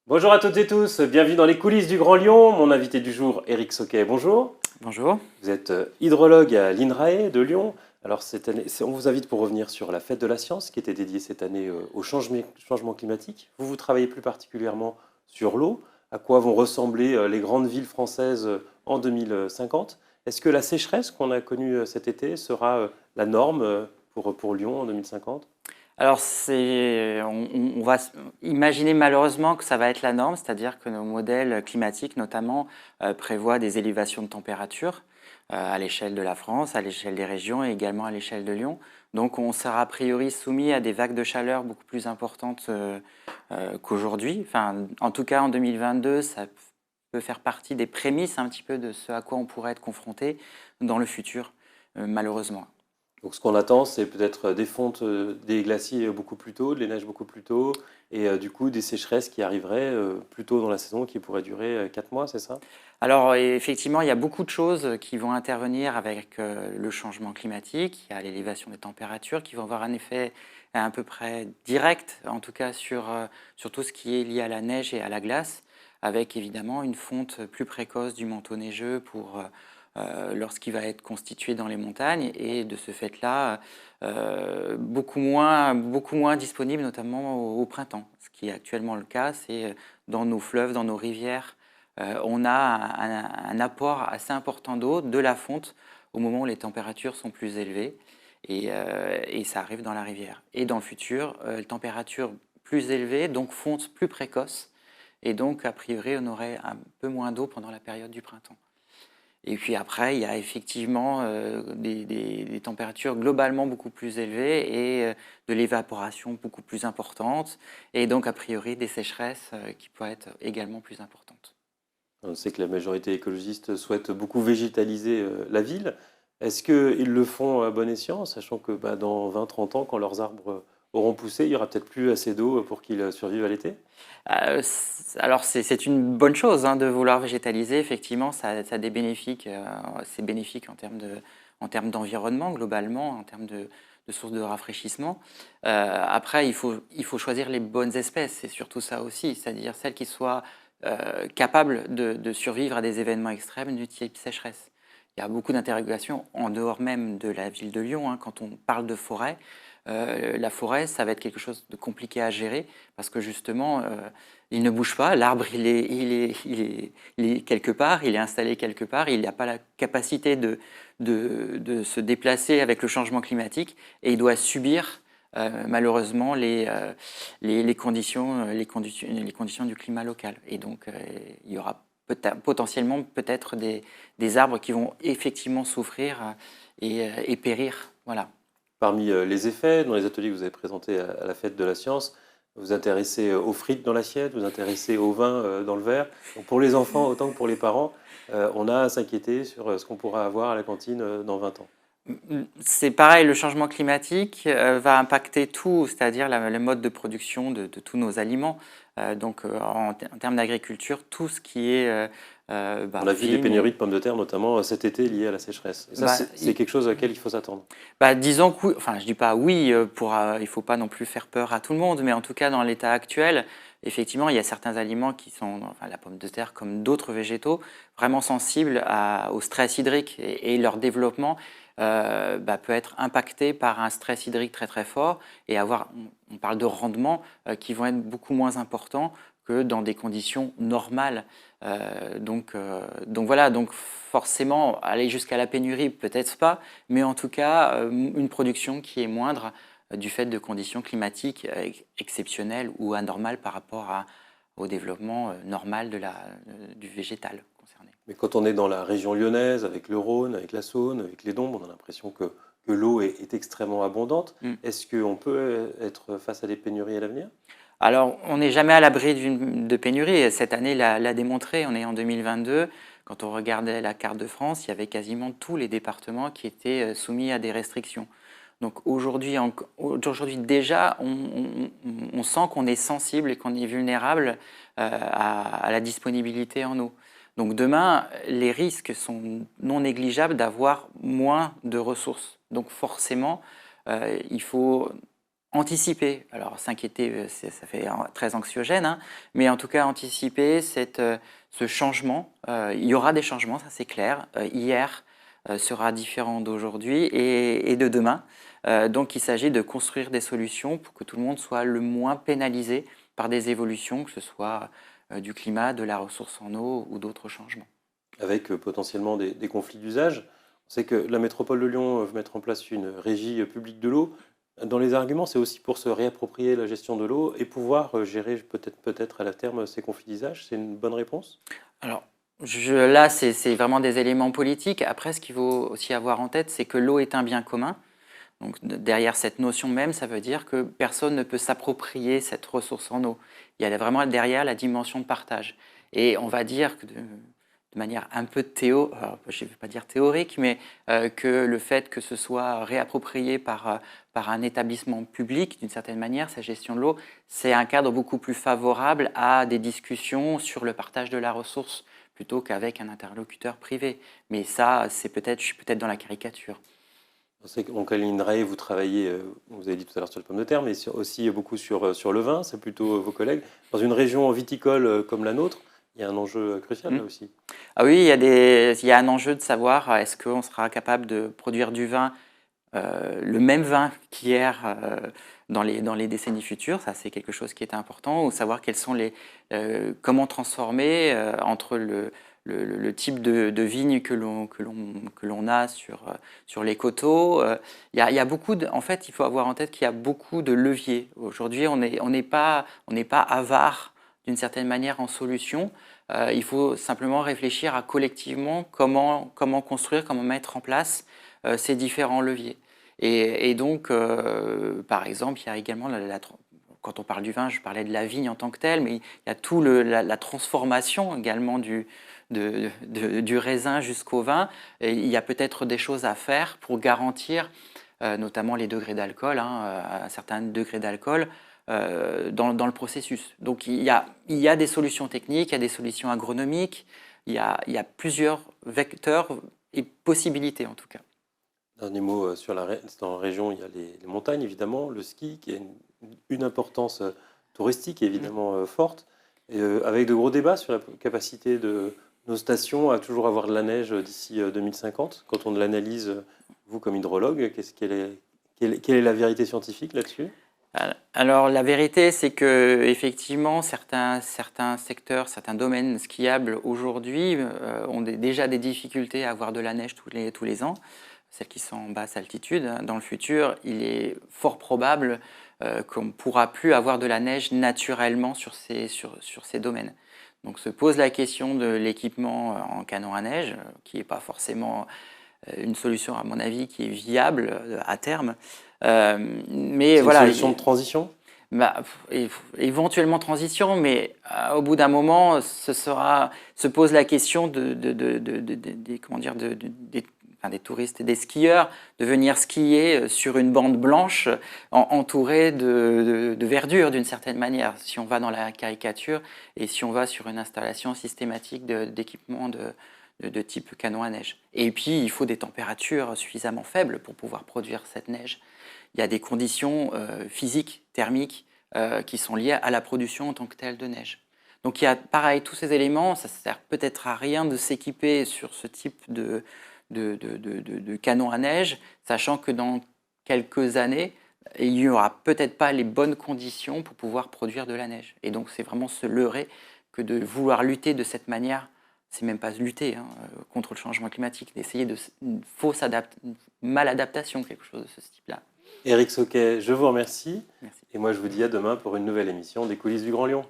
Bonjour à toutes et tous, bienvenue dans les coulisses du Grand Lyon. Mon invité du jour, Éric Soquet, bonjour. Bonjour. Vous êtes hydrologue à l'INRAE de Lyon. Alors cette année, on vous invite pour revenir sur la fête de la science qui était dédiée cette année au changement climatique. Vous travaillez plus particulièrement sur l'eau, à quoi vont ressembler les grandes villes françaises en 2050. Est-ce que la sécheresse qu'on a connue cet été sera la norme pour Lyon en 2050? Alors, on va imaginer malheureusement que ça va être la norme, c'est-à-dire que nos modèles climatiques, notamment, prévoient des élévations de température à l'échelle de la France, à l'échelle des régions et également à l'échelle de Lyon. Donc, on sera a priori soumis à des vagues de chaleur beaucoup plus importantes qu'aujourd'hui. Enfin, en tout cas, en 2022, ça peut faire partie des prémices un petit peu de ce à quoi on pourrait être confronté dans le futur, malheureusement. Donc ce qu'on attend, c'est peut-être des fontes des glaciers beaucoup plus tôt, des neiges beaucoup plus tôt, et du coup des sécheresses qui arriveraient plus tôt dans la saison, qui pourraient durer 4 mois, c'est ça? Alors effectivement, il y a beaucoup de choses qui vont intervenir avec le changement climatique. Il y a l'élévation des températures qui vont avoir un effet à peu près direct, en tout cas sur tout ce qui est lié à la neige et à la glace, avec évidemment une fonte plus précoce du manteau neigeux lorsqu'il va être constitué dans les montagnes et de ce fait-là, beaucoup moins disponible, notamment au printemps. Ce qui est actuellement le cas, c'est dans nos fleuves, dans nos rivières, on a un apport assez important d'eau de la fonte au moment où les températures sont plus élevées et ça arrive dans la rivière. Et dans le futur, températures plus élevées, donc fonte plus précoce et donc a priori on aurait un peu moins d'eau pendant la période du printemps. Et puis après, il y a effectivement des températures globalement beaucoup plus élevées et de l'évaporation beaucoup plus importante et donc a priori des sécheresses qui pourraient être également plus importantes. On sait que la majorité écologiste souhaite beaucoup végétaliser la ville. Est-ce qu'ils le font à bon escient, sachant que dans 20-30 ans, quand leurs arbres auront poussé, il y aura peut-être plus assez d'eau pour qu'ils survivent à l'été? Alors c'est une bonne chose hein, de vouloir végétaliser, effectivement, ça a des bénéfiques, c'est bénéfique en termes d'environnement globalement, en termes de sources de rafraîchissement. Après, il faut choisir les bonnes espèces, c'est surtout ça aussi, c'est-à-dire celles qui soient capables de survivre à des événements extrêmes du type sécheresse. Il y a beaucoup d'interrogations en dehors même de la ville de Lyon, hein, quand on parle de forêt. La forêt, ça va être quelque chose de compliqué à gérer parce que justement, il ne bouge pas. L'arbre, il est quelque part, il est installé quelque part, il n'a pas la capacité de se déplacer avec le changement climatique et il doit subir malheureusement les conditions du climat local. Et donc, il y aura potentiellement peut-être des arbres qui vont effectivement souffrir et périr. Voilà. Parmi les effets, dans les ateliers que vous avez présentés à la fête de la science, vous vous intéressez aux frites dans l'assiette, vous vous intéressez au vin dans le verre. Donc pour les enfants autant que pour les parents, on a à s'inquiéter sur ce qu'on pourra avoir à la cantine dans 20 ans. C'est pareil, le changement climatique va impacter tout, c'est-à-dire le mode de production de tous nos aliments. Donc en termes d'agriculture, tout ce qui est On a vu des vigne. pénuries de pommes de terre, notamment cet été, liées à la sécheresse. Et ça, Bah, c'est quelque chose auquel il faut s'attendre. disons que oui, enfin je dis pas oui, il faut pas non plus faire peur à tout le monde, mais en tout cas dans l'état actuel, effectivement il y a certains aliments qui sont, enfin la pomme de terre comme d'autres végétaux, vraiment sensibles au stress hydrique et leur développement peut être impacté par un stress hydrique très très fort et on parle de rendements qui vont être beaucoup moins importants que dans des conditions normales. Donc voilà, donc forcément aller jusqu'à la pénurie peut-être pas, mais en tout cas une production qui est moindre du fait de conditions climatiques exceptionnelles ou anormales par rapport au développement normal du végétal concerné. Mais quand on est dans la région lyonnaise, avec le Rhône, avec la Saône, avec les Dombes, on a l'impression que l'eau est extrêmement abondante. Mm. Est-ce qu'on peut être face à des pénuries à l'avenir? Alors, on n'est jamais à l'abri de pénurie. Cette année l'a démontré. On est en 2022. Quand on regardait la carte de France, il y avait quasiment tous les départements qui étaient soumis à des restrictions. Donc aujourd'hui déjà, on sent qu'on est sensible et qu'on est vulnérable à la disponibilité en eau. Donc demain, les risques sont non négligeables d'avoir moins de ressources. Donc forcément, il faut anticiper, alors s'inquiéter, ça fait très anxiogène, hein, mais en tout cas anticiper ce changement. Il y aura des changements, ça c'est clair. Hier sera différent d'aujourd'hui et de demain. Donc il s'agit de construire des solutions pour que tout le monde soit le moins pénalisé par des évolutions, que ce soit du climat, de la ressource en eau ou d'autres changements. Avec potentiellement des conflits d'usage. On sait que la métropole de Lyon veut mettre en place une régie publique de l'eau. Dans les arguments, c'est aussi pour se réapproprier la gestion de l'eau et pouvoir gérer peut-être à la terme ces conflits d'usage. C'est une bonne réponse? Alors, là, c'est vraiment des éléments politiques. Après, ce qu'il faut aussi avoir en tête, c'est que l'eau est un bien commun. Donc, derrière cette notion même, ça veut dire que personne ne peut s'approprier cette ressource en eau. Il y a vraiment derrière la dimension de partage. Et on va dire que de manière un peu je ne vais pas dire théorique, mais que le fait que ce soit réapproprié par un établissement public, d'une certaine manière, sa gestion de l'eau, c'est un cadre beaucoup plus favorable à des discussions sur le partage de la ressource plutôt qu'avec un interlocuteur privé. Mais ça, je suis peut-être dans la caricature. On sait qu'en l'INRAE, vous travaillez, vous avez dit tout à l'heure sur les pommes de terre, mais aussi beaucoup sur le vin, c'est plutôt vos collègues. Dans une région viticole comme la nôtre, il y a un enjeu crucial là aussi. Ah oui, il y a un enjeu de savoir est-ce qu'on sera capable de produire du vin, le même vin qu'hier dans les décennies futures. Ça, c'est quelque chose qui est important. Ou savoir comment transformer entre le type de vigne que l'on a sur les coteaux. Il y a beaucoup en fait, il faut avoir en tête qu'il y a beaucoup de leviers. Aujourd'hui, on n'est pas avare d'une certaine manière en solution. Il faut simplement réfléchir à collectivement comment construire, comment mettre en place ces différents leviers. Et donc, par exemple, il y a également, quand on parle du vin, je parlais de la vigne en tant que telle, mais il y a tout la transformation également du raisin jusqu'au vin. Et il y a peut-être des choses à faire pour garantir notamment les degrés d'alcool, un certain degré d'alcool, dans le processus. Donc il y a des solutions techniques, il y a des solutions agronomiques, il y a plusieurs vecteurs et possibilités en tout cas. Dernier mot dans la région, il y a les montagnes évidemment, le ski qui a une importance touristique évidemment forte, et, avec de gros débats sur la capacité de nos stations à toujours avoir de la neige d'ici 2050. Quand on l'analyse, vous comme hydrologue, quelle est la vérité scientifique là-dessus? Alors la vérité, c'est que effectivement certains secteurs, certains domaines skiables aujourd'hui ont déjà des difficultés à avoir de la neige tous les ans, celles qui sont en basse altitude. Dans le futur, il est fort probable qu'on ne pourra plus avoir de la neige naturellement sur ces domaines. Donc se pose la question de l'équipement en canon à neige, qui n'est pas forcément une solution à mon avis qui est viable à terme. Mais C'est voilà, une solution de transition? Éventuellement transition, mais au bout d'un moment, se pose la question des touristes et des skieurs de venir skier sur une bande blanche entourée de verdure d'une certaine manière, si on va dans la caricature et si on va sur une installation systématique d'équipement de type canon à neige. Et puis, il faut des températures suffisamment faibles pour pouvoir produire cette neige. Il y a des conditions physiques, thermiques, qui sont liées à la production en tant que telle de neige. Donc il y a pareil, tous ces éléments, ça ne sert peut-être à rien de s'équiper sur ce type de canon à neige, sachant que dans quelques années, il n'y aura peut-être pas les bonnes conditions pour pouvoir produire de la neige. Et donc c'est vraiment se leurrer que de vouloir lutter de cette manière, c'est même pas lutter contre le changement climatique, d'essayer une fausse maladaptation, quelque chose de ce type-là. Éric Sauquet, je vous remercie. Merci. Et moi, je vous dis à demain pour une nouvelle émission des coulisses du Grand Lyon.